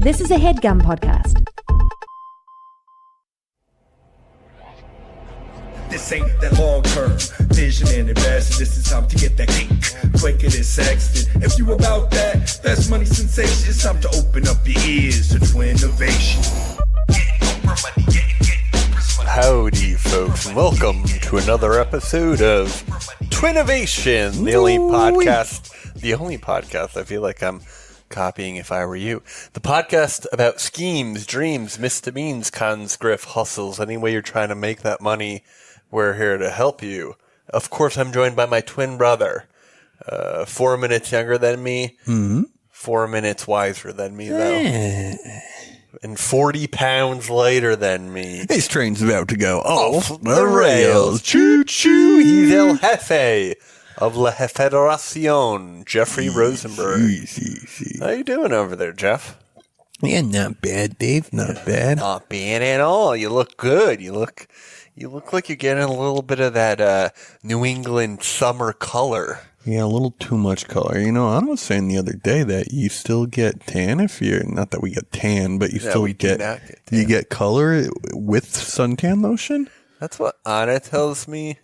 This is a HeadGum podcast. This ain't that long-term vision and invest. This is time to get that cake quicker than Sexton. If you about that, that's money sensation. It's time to open up your ears to Twinnovation. Howdy, folks, and welcome to another episode of Twinnovation, the only podcast I feel like I'm copying if I were you. The podcast about schemes, dreams, misdemeans, cons, grift, hustles, any way you're trying to make that money, we're here to help you. Of course, I'm joined by my twin brother, 4 minutes younger than me, 4 minutes wiser than me, though. And 40 pounds lighter than me. His train's about to go off the rails. Choo-choo. He's El Jefe of La Federación, Jeffrey Rosenberg. How you doing over there, Jeff? Yeah, not bad, Dave. Not bad. Not bad at all. You look good. You look like you're getting a little bit of that New England summer color. Yeah, a little too much color. You know, I was saying the other day that you still get tan if you're, not that we get tan, but you still get tan. You get color with suntan lotion? That's what Anna tells me,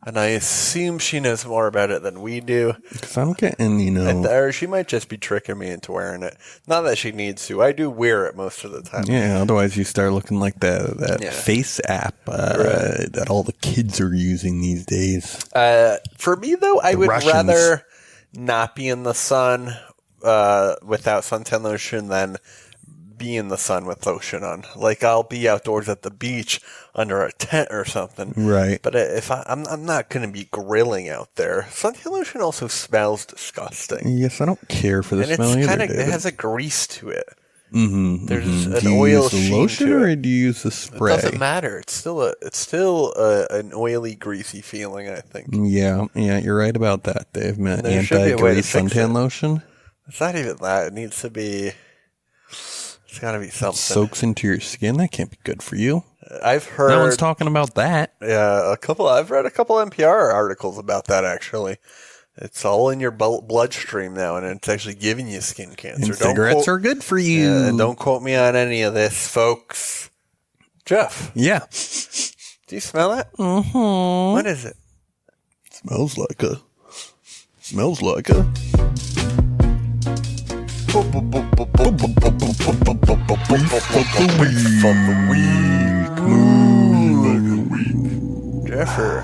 and I assume she knows more about it than we do. Because I'm getting, or she might just be tricking me into wearing it. Not that she needs to. I do wear it most of the time. Yeah, otherwise you start looking like that face app that all the kids are using these days. For me, though, I would rather not be in the sun without suntan lotion than be in the sun with lotion on. Like, I'll be outdoors at the beach under a tent or something. Right. But if I'm not going to be grilling out there. Suntan lotion also smells disgusting. Yes, I don't care for the smell either, David. It has a grease to it. Mm-hmm. There's an do you oil use the sheen lotion to or it. do you use the spray? It doesn't matter. It's still an oily, greasy feeling, I think. Yeah, you're right about that, Dave. Man, There should be a way to anti-grease fix suntan it. lotion It's not even that. It needs to be. It's got to be something. soaks into your skin. That can't be good for you. I've heard. No one's talking about that. Yeah, I've read a couple NPR articles about that. Actually, it's all in your bloodstream now, and it's actually giving you skin cancer. And cigarettes are good for you. Yeah, don't quote me on any of this, folks. Jeff, Yeah. do you smell it? Mm-hmm. What is it? Smells like a. Jeffrey,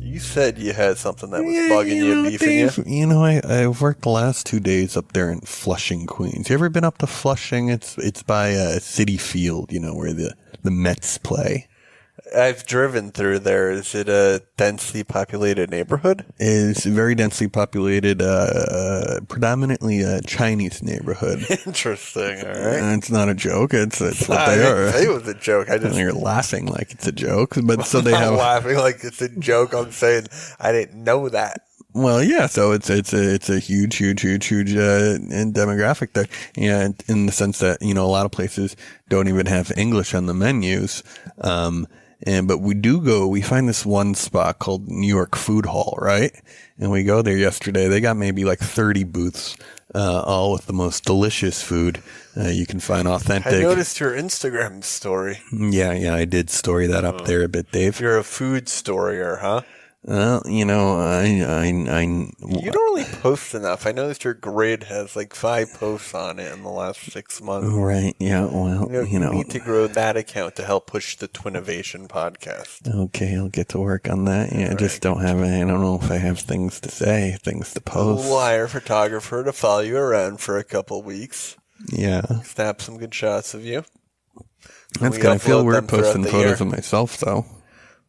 you said you had something that was bugging you, beefing Dave, you. You know, I've worked the last 2 days up there in Flushing, Queens. You ever been up to Flushing? It's by City Field, where the Mets play. I've driven through there. Is it a densely populated neighborhood? It's a very densely populated, predominantly a Chinese neighborhood. Interesting. All right. And it's not a joke. It's what I they didn't are. say it was a joke. I And just you're laughing like it's a joke, but so they I'm have. not laughing like it's a joke. I'm saying I didn't know that. Well, yeah. So it's a huge demographic there. Yeah, in the sense that a lot of places don't even have English on the menus. But we find this one spot called New York Food Hall, right? And we go there yesterday. They got maybe like 30 booths, all with the most delicious food. You can find authentic. I noticed your Instagram story. Yeah, I did story that up there a bit, Dave. You're a food storier, huh? Well, You don't really post enough. I noticed your grid has like 5 posts on it in the last 6 months. Right, yeah, well, You need to grow that account to help push the Twinnovation podcast. Okay, I'll get to work on that. Yeah, I just don't know if I have things to say, things to post. We'll hire a photographer to follow you around for a couple weeks. Yeah. Snap some good shots of you. That's We good. I feel upload weird them throughout posting the photos year. of myself, though.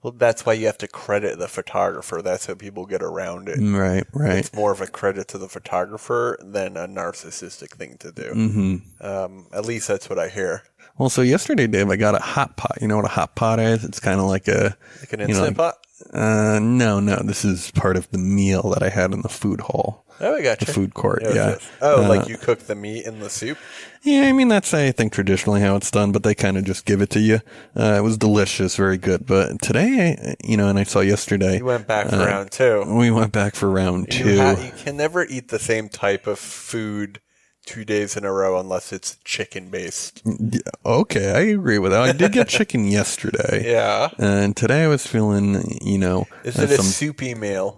Well, that's why you have to credit the photographer. That's how people get around it. Right. It's more of a credit to the photographer than a narcissistic thing to do. Mm-hmm. At least that's what I hear. Well, so yesterday, Dave, I got a hot pot. You know what a hot pot is? It's kind of like a... Like an Instant Pot? No. This is part of the meal that I had in the food hall. Oh, I got The you. food court, What's yeah. this? Oh, like you cook the meat in the soup? Yeah, I mean, that's, I think, traditionally how it's done, but they kind of just give it to you. It was delicious, very good. But today, and I saw yesterday. You went back for round two. We went back for round two. You can never eat the same type of food 2 days in a row unless it's chicken based. Yeah, okay, I agree with that. I did get chicken yesterday. Yeah. And today I was feeling, Is it a soupy meal?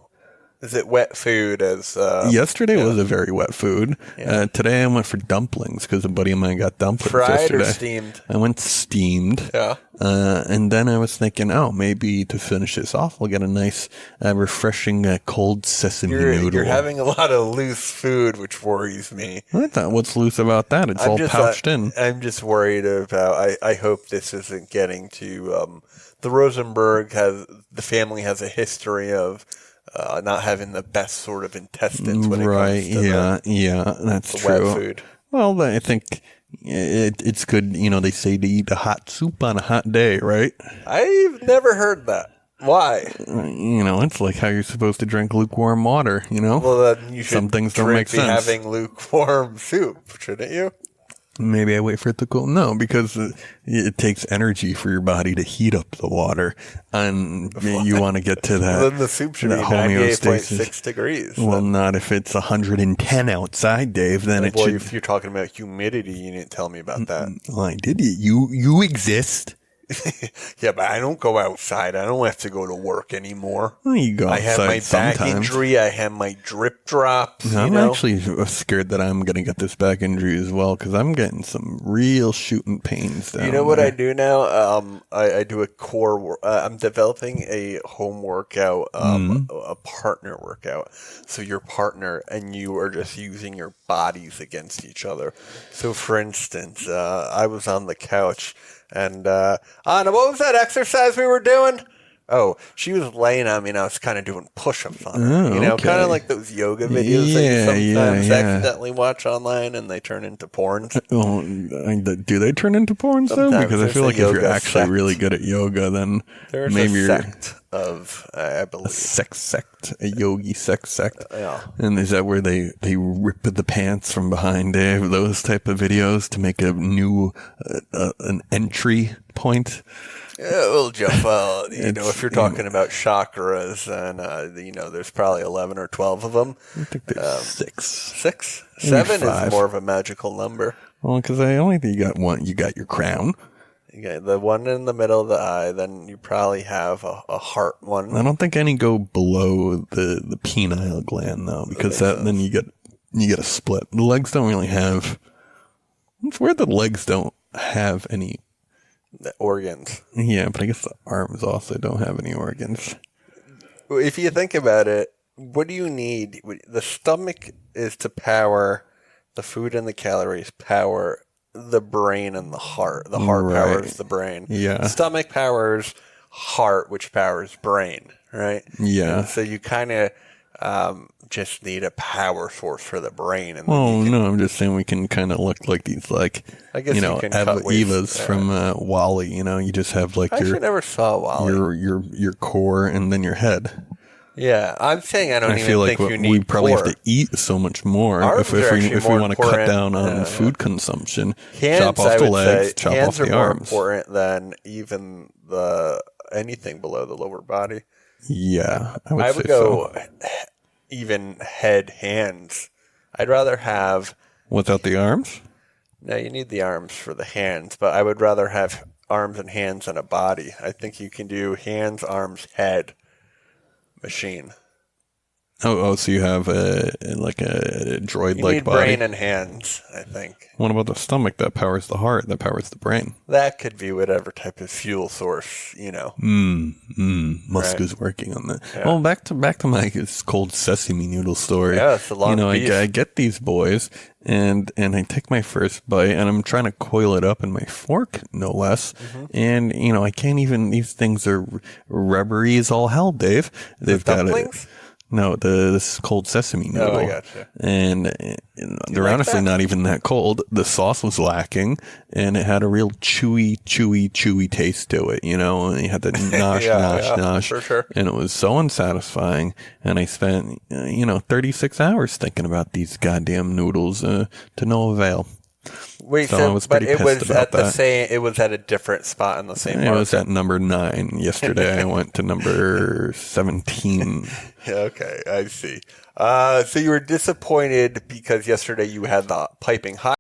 Is it wet food as yesterday was a very wet food. Yeah. Today I went for dumplings because a buddy of mine got dumplings fried yesterday. or steamed? I went steamed. Yeah. And then I was thinking, maybe to finish this off, we'll get a nice, refreshing cold sesame noodle. You're having a lot of loose food, which worries me. I thought, what's loose about that? It's all pouched in. I'm just worried about. I hope this isn't getting to the Rosenberg the family has a history of not having the best sort of intestines when it comes to that's the true. wet food. Well, I think it's good. They say to eat a hot soup on a hot day, right? I've never heard that. Why? It's like how you're supposed to drink lukewarm water. Well, then you should some things don't make sense. Having lukewarm soup, shouldn't you? Maybe I wait for it to cool. No, because it takes energy for your body to heat up the water, and you want to get to that. Then the soup should be 98.6 degrees. Well, not if it's 110 outside, Dave. Then it should. If you're talking about humidity, you didn't tell me about that. Well, I did. You exist. Yeah, but I don't go outside. I don't have to go to work anymore. Well, you go outside. I have my sometimes. back injury. I have my drip drops. I'm actually scared that I'm going to get this back injury as well because I'm getting some real shooting pains down. You know what I do now? I do a core. I'm developing a home workout, a partner workout. So your partner and you are just using your bodies against each other. So, for instance, I was on the couch. And, Anna, what was that exercise we were doing? Oh, she was laying on me and I was kind of doing push-ups on her. Kind of like those yoga videos that you sometimes accidentally watch online and they turn into porns. Do they turn into porns though? Because I feel like if you're actually really good at yoga, then there's maybe a sect of, I believe. A yogi sex sect. Yeah. And is that where they rip the pants from behind, Dave? Those type of videos to make a new, an entry point? Yeah, well, Jeff, if you're talking about chakras, and, there's probably 11 or 12 of them. I think there's 6. 6? Maybe 7 5. is more of a magical number. Well, because I only think you got one. You got your crown. You got the one in the middle of the eye, then you probably have a heart one. I don't think any go below the penile gland, though, because then you get a split. The legs don't really have... It's weird that legs don't have any... The organs. Yeah, but I guess the arms also don't have any organs. If you think about it, what do you need? The stomach is to power the food and the calories, power the brain and the heart. The heart powers the brain. Yeah. Stomach powers heart, which powers brain, right? Yeah. And so you kind of just need a power source for the brain. And no, I'm just saying we can kind of look like these, like, I guess Evas from Wall-E. You just have like I actually never saw Wall-E. Your core and then your head. Yeah, I'm saying I don't feel like think you need we probably core. have to eat so much more Arms if we want to cut important. down on food consumption. Hands, chop off the legs, chop hands off the are more arms. important than even anything below the lower body. Yeah, I would say go so. even head, hands. I'd rather have without the arms. No, you need the arms for the hands, but I would rather have arms and hands and a body. I think you can do hands, arms, head, machine. Oh, so you have a droid-like body. Brain and hands, I think. What about the stomach that powers the heart, that powers the brain? That could be whatever type of fuel source, Musk is working on that. Yeah. Well, back to my cold sesame noodle story. Yeah, it's a long piece. I get these boys, and I take my first bite, and I'm trying to coil it up in my fork, no less. Mm-hmm. And, I can't even, these things are rubbery as all hell, Dave. They've got dumplings? No, this cold sesame noodle. Oh, I gotcha. And they're honestly not even that cold. The sauce was lacking, and it had a real chewy taste to it, And you had the nosh. For sure. And it was so unsatisfying. And I spent, 36 hours thinking about these goddamn noodles to no avail. Wait, so I was pretty pissed about that. It was at a different spot in the same It market. was at number 9. Yesterday I went to number 17. Okay, I see. So you were disappointed because yesterday you had the piping hot